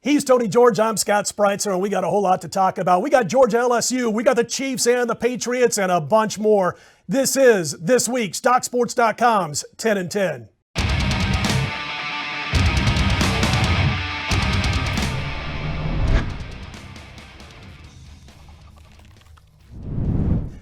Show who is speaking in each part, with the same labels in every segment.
Speaker 1: He's Tony George. I'm Scott Speitzer, and we got a whole lot to talk about. We got Georgia LSU, we got the Chiefs and the Patriots, and a bunch more. This is this week's DocSports.com's 10 and 10.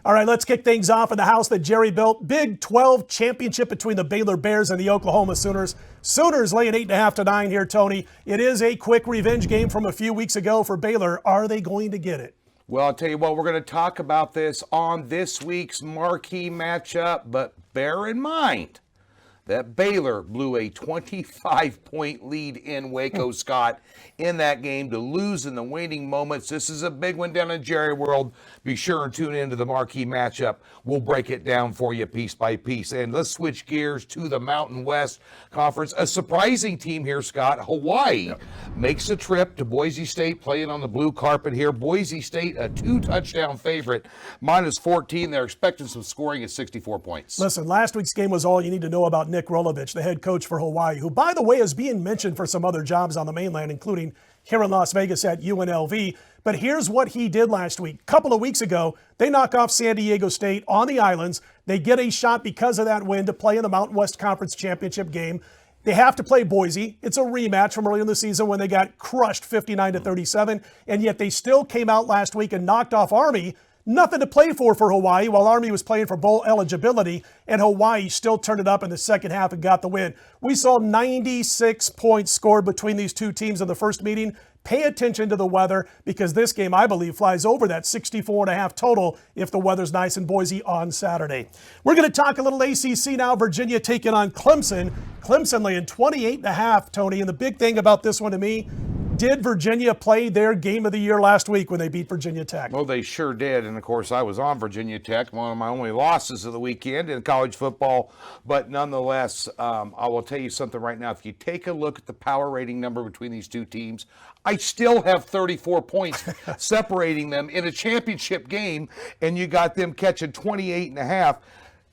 Speaker 1: All right, let's kick things off in the house that Jerry built. Big 12 championship between the Baylor Bears and the Oklahoma Sooners. Sooners laying 8.5 to 9 here, Tony. It is a quick revenge game from a few weeks ago for Baylor. Are they going to get it?
Speaker 2: Well, I'll tell you what, we're going to talk about this on this week's marquee matchup, but bear in mind that Baylor blew a 25-point lead in Waco, Scott, in that game to lose in the waning moments. This is a big one down in Jerry World. Be sure and tune into the marquee matchup. We'll break it down for you piece by piece. And let's switch gears to the Mountain West Conference. A surprising team here, Scott. Hawaii makes a trip to Boise State, playing on the blue carpet here. Boise State, a 2-touchdown favorite, -14. They're expecting some scoring at 64 points.
Speaker 1: Listen, last week's game was all you need to know about Nick Rolovich, the head coach for Hawaii, who, by the way, is being mentioned for some other jobs on the mainland, including here in Las Vegas at UNLV. But here's what he did last week. A couple of weeks ago, they knock off San Diego State on the islands. They get a shot because of that win to play in the Mountain West Conference Championship game. They have to play Boise. It's a rematch from earlier in the season when they got crushed 59-37, and yet they still came out last week and knocked off Army. Nothing to play for Hawaii, while Army was playing for bowl eligibility, and Hawaii still turned it up in the second half and got the win. We saw 96 points scored between these two teams in the first meeting. Pay attention to the weather, because this game, I believe, flies over that 64.5 total if the weather's nice in Boise on Saturday. We're going to talk a little ACC now. Virginia taking on Clemson. Clemson laying 28.5, Tony, and the big thing about this one to me, did Virginia play their game of the year last week when they beat Virginia Tech?
Speaker 2: Well, they sure did. And, of course, I was on Virginia Tech, one of my only losses of the weekend in college football. But nonetheless, I will tell you something right now. If you take a look at the power rating number between these two teams, I still have 34 points separating them in a championship game, and you got them catching 28.5.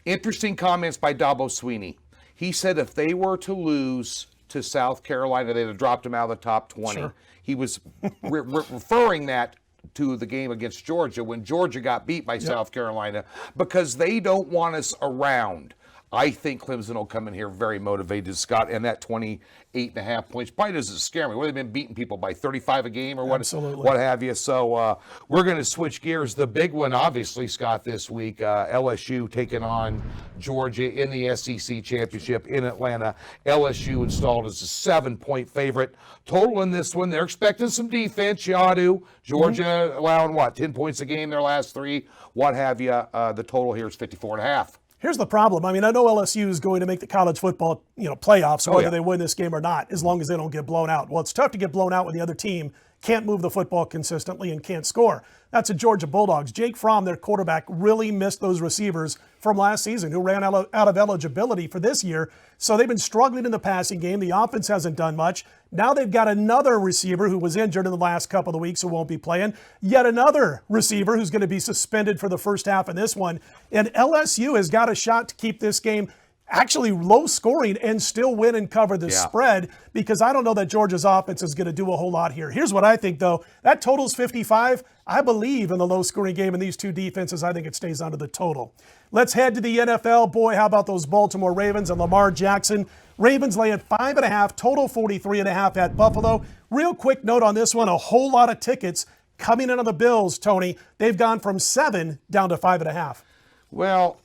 Speaker 2: Interesting comments by Dabo Swinney. He said if they were to lose to South Carolina, they'd have dropped him out of the top 20. Sure. He was referring that to the game against Georgia when Georgia got beat by South Carolina, because they don't want us around. I think Clemson will come in here very motivated, Scott, and that 28.5 points probably doesn't scare me. Well, they've been beating people by 35 a game or what have you. So we're going to switch gears. The big one, obviously, Scott, this week, LSU taking on Georgia in the SEC Championship in Atlanta. LSU installed as a 7-point favorite. Total in this one, they're expecting some defense. You ought to. Georgia allowing, 10 points a game their last three, what have you. The total here is 54.5.
Speaker 1: Here's the problem. I mean, I know LSU is going to make the college football, playoffs, whether they win this game or not, as long as they don't get blown out. Well, it's tough to get blown out when the other team can't move the football consistently and can't score. That's the Georgia Bulldogs. Jake Fromm, their quarterback, really missed those receivers from last season who ran out of eligibility for this year. So they've been struggling in the passing game. The offense hasn't done much. Now they've got another receiver who was injured in the last couple of weeks who won't be playing. Yet another receiver who's going to be suspended for the first half of this one. And LSU has got a shot to keep this game actually low scoring and still win and cover the spread, because I don't know that Georgia's offense is going to do a whole lot here. Here's what I think, though. That total's 55. I believe in the low scoring game in these two defenses. I think it stays under the total. Let's head to the NFL. Boy, how about those Baltimore Ravens and Lamar Jackson? Ravens laying 5.5, total 43.5 at Buffalo. Real quick note on this one, a whole lot of tickets coming in on the Bills, Tony. They've gone from 7 down to 5.5.
Speaker 2: Well,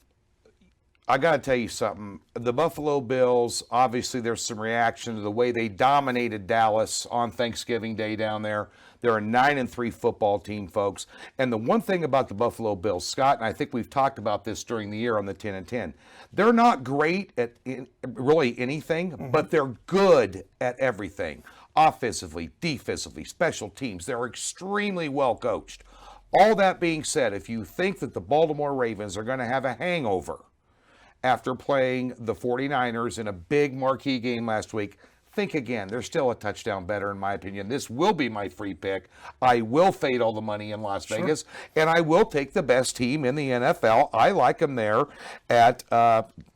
Speaker 2: I got to tell you something. The Buffalo Bills, obviously there's some reaction to the way they dominated Dallas on Thanksgiving Day down there. They're a 9-3 football team, folks. And the one thing about the Buffalo Bills, Scott, and I think we've talked about this during the year on the 10 and 10, they're not great at really anything, but they're good at everything. Offensively, defensively, special teams. They're extremely well coached. All that being said, if you think that the Baltimore Ravens are going to have a hangover after playing the 49ers in a big marquee game last week, think again. They're still a touchdown better, in my opinion. This will be my free pick. I will fade all the money in Las Vegas, and I will take the best team in the NFL. I like them there at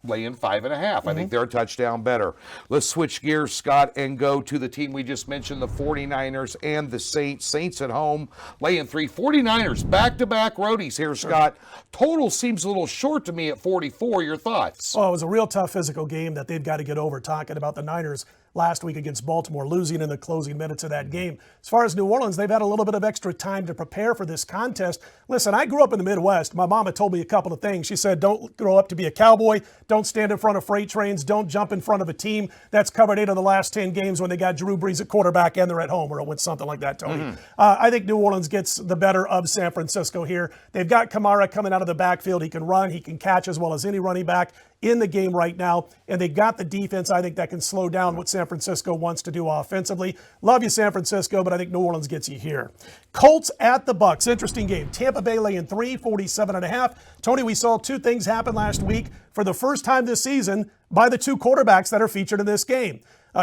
Speaker 2: laying 5.5. I think they're a touchdown better. Let's switch gears, Scott, and go to the team we just mentioned, the 49ers and the Saints. Saints at home, laying 3. 49ers, back-to-back roadies here, Scott. Total seems a little short to me at 44. Your thoughts?
Speaker 1: Oh, it was a real tough physical game that they've got to get over. Talking about the Niners last week against Baltimore, losing in the closing minutes of that game. As far as New Orleans, they've had a little bit of extra time to prepare for this contest. Listen, I grew up in the Midwest. My mama told me a couple of things. She said, don't grow up to be a cowboy. Don't stand in front of freight trains. Don't jump in front of a team that's covered 8 of the last 10 games when they got Drew Brees at quarterback and they're at home, or it went something like that, Tony. I think New Orleans gets the better of San Francisco here. They've got Kamara coming out of the backfield. He can run. He can catch as well as any running back in the game right now, and they got the defense, I think, that can slow down what San Francisco wants to do offensively. Love you, San Francisco, but I think New Orleans gets you here. Colts at the Bucs. Interesting game. Tampa Bay laying 3, 47.5. Tony, we saw 2 things happen last week for the first time this season by the 2 quarterbacks that are featured in this game.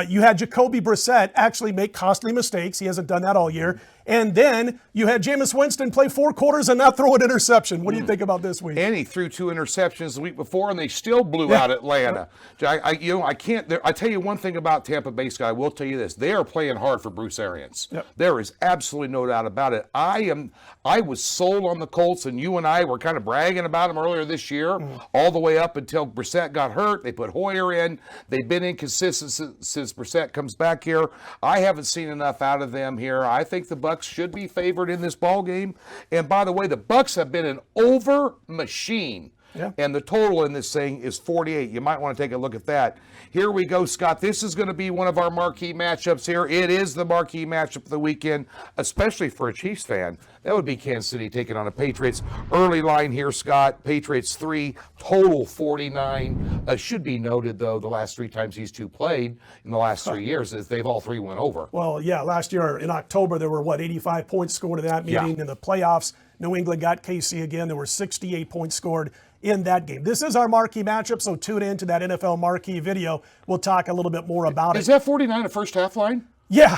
Speaker 1: You had Jacoby Brissett actually make costly mistakes. He hasn't done that all year. And then you had Jameis Winston play 4 quarters and not throw an interception. What do you think about this week?
Speaker 2: And he threw 2 interceptions the week before, and they still blew out Atlanta. I can't. I tell you one thing about Tampa Bay, Scott. I will tell you this: they are playing hard for Bruce Arians. There is absolutely no doubt about it. I was sold on the Colts, and you and I were kind of bragging about them earlier this year, all the way up until Brissett got hurt. They put Hoyer in. They've been inconsistent since Brissett comes back here. I haven't seen enough out of them here. I think the Bucs should be favored in this ball game. And by the way, the Bucs have been an over machine. And the total in this thing is 48. You might want to take a look at that. Here we go, Scott. This is going to be one of our marquee matchups here. It is the marquee matchup of the weekend, especially for a Chiefs fan. That would be Kansas City taking on the Patriots. Early line here, Scott. Patriots 3, total 49. Should be noted, though, the last 3 times these 2 played in the last 3 years, is they've all 3 went over.
Speaker 1: Well, yeah, last year in October, there were, 85 points scored in that meeting. In the playoffs, New England got KC again. There were 68 points scored in that game. This is our marquee matchup, so tune in to that NFL marquee video. We'll talk a little bit more about it.
Speaker 2: Is that 49 a first half line?
Speaker 1: Yeah,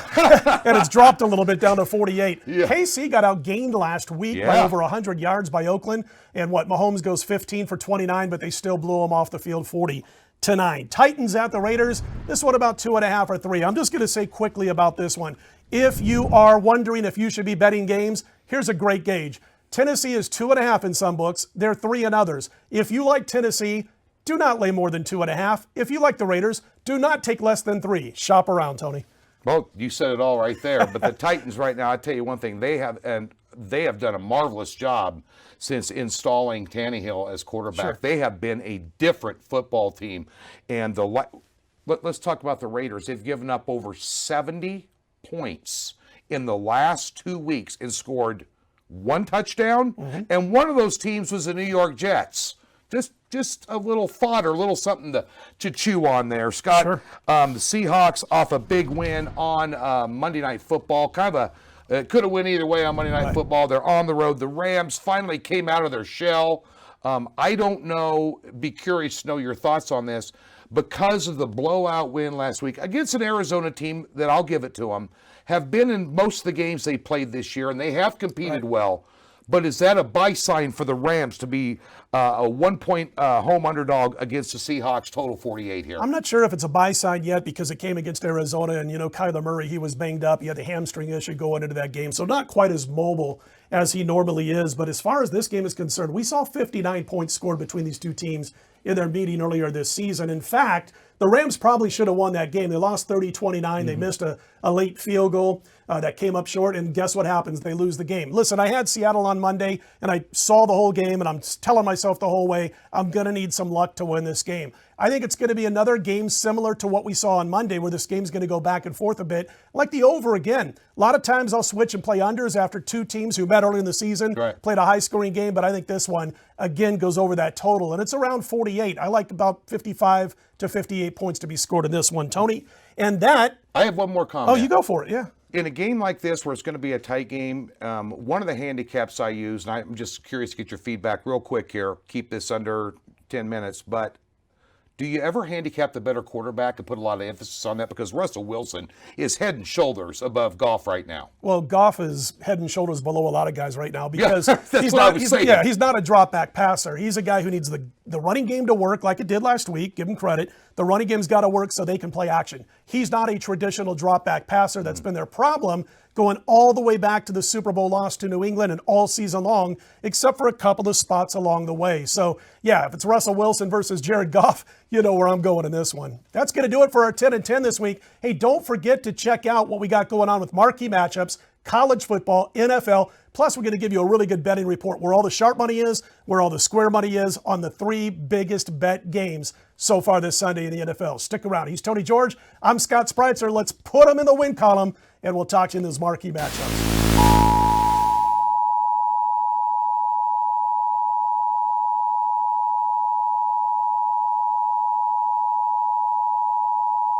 Speaker 1: and it's dropped a little bit down to 48. KC got outgained last week by over 100 yards by Oakland, and Mahomes goes 15 for 29, but they still blew him off the field 40-9. Titans at the Raiders. This one about 2.5 or 3. I'm just going to say quickly about this one. If you are wondering if you should be betting games, here's a great gauge. Tennessee is 2.5 in some books. They're 3 in others. If you like Tennessee, do not lay more than 2.5. If you like the Raiders, do not take less than 3. Shop around, Tony.
Speaker 2: Well, you said it all right there. But the Titans right now, I tell you one thing, they have done a marvelous job since installing Tannehill as quarterback. They have been a different football team. And let's talk about the Raiders. They've given up over 70 points in the last 2 weeks and scored 1 touchdown, and one of those teams was the New York Jets. Just a little fodder, a little something to chew on there, Scott. The Seahawks off a big win on Monday Night Football. Kind of could have went either way on Monday Night Football. They're on the road. The Rams finally came out of their shell. I don't know, be curious to know your thoughts on this. Because of the blowout win last week against an Arizona team that, I'll give it to them, have been in most of the games they played this year, and they have competed well. But is that a buy sign for the Rams to be a 1-point home underdog against the Seahawks, total 48 here?
Speaker 1: I'm not sure if it's a buy sign yet because it came against Arizona, and, Kyler Murray, he was banged up. He had a hamstring issue going into that game, so not quite as mobile as he normally is. But as far as this game is concerned, we saw 59 points scored between these 2 teams in their meeting earlier this season. In fact, the Rams probably should have won that game. They lost 30-29. They missed a late field goal that came up short, and guess what happens? They lose the game. Listen, I had Seattle on Monday, and I saw the whole game, and I'm telling myself the whole way, I'm going to need some luck to win this game. I think it's going to be another game similar to what we saw on Monday, where this game's going to go back and forth a bit, like the over again. A lot of times I'll switch and play unders after 2 teams who met early in the season, played a high-scoring game, but I think this one, again, goes over that total, and it's around 48. I like about 55 to 58 points to be scored in this one, Tony. And that...
Speaker 2: I have one more comment.
Speaker 1: Oh, you go for it, yeah.
Speaker 2: In a game like this where it's going to be a tight game, one of the handicaps I use, and I'm just curious to get your feedback real quick here, keep this under 10 minutes, but Do you ever handicap the better quarterback and put a lot of emphasis on that? Because Russell Wilson is head and shoulders above Goff right now.
Speaker 1: Well, Goff is head and shoulders below a lot of guys right now because
Speaker 2: he's
Speaker 1: not a drop back passer. He's a guy who needs the running game to work like it did last week. Give him credit. The running game's got to work so they can play action. He's not a traditional drop back passer. That's been their problem going all the way back to the Super Bowl loss to New England and all season long, except for a couple of spots along the way. So, yeah, if it's Russell Wilson versus Jared Goff, you know where I'm going in this one. That's going to do it for our 10 and 10 this week. Hey, don't forget to check out what we got going on with marquee matchups, college football, NFL. Plus, we're going to give you a really good betting report where all the sharp money is, where all the square money is on the 3 biggest bet games so far this Sunday in the NFL. Stick around. He's Tony George. I'm Scott Speitzer. Let's put him in the win column, and we'll talk to you in those marquee matchups.